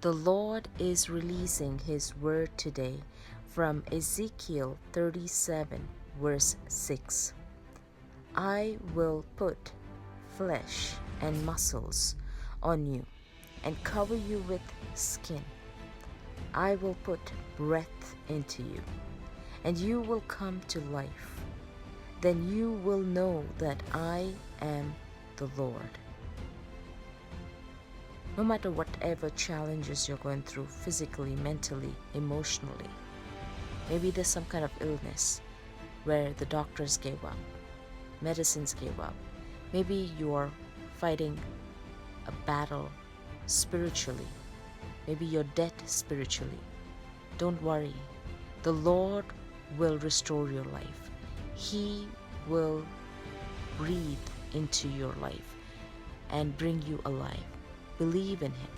The Lord is releasing His word today from Ezekiel 37, verse 6. I will put flesh and muscles on you and cover you with skin. I will put breath into you, and you will come to life. Then you will know that I am the Lord. No matter whatever challenges you're going through, physically, mentally, emotionally, maybe there's some kind of illness where the doctors gave up, medicines gave up. Maybe you're fighting a battle spiritually. Maybe you're dead spiritually. Don't worry. The Lord will restore your life. He will breathe into your life and bring you alive. Believe in Him.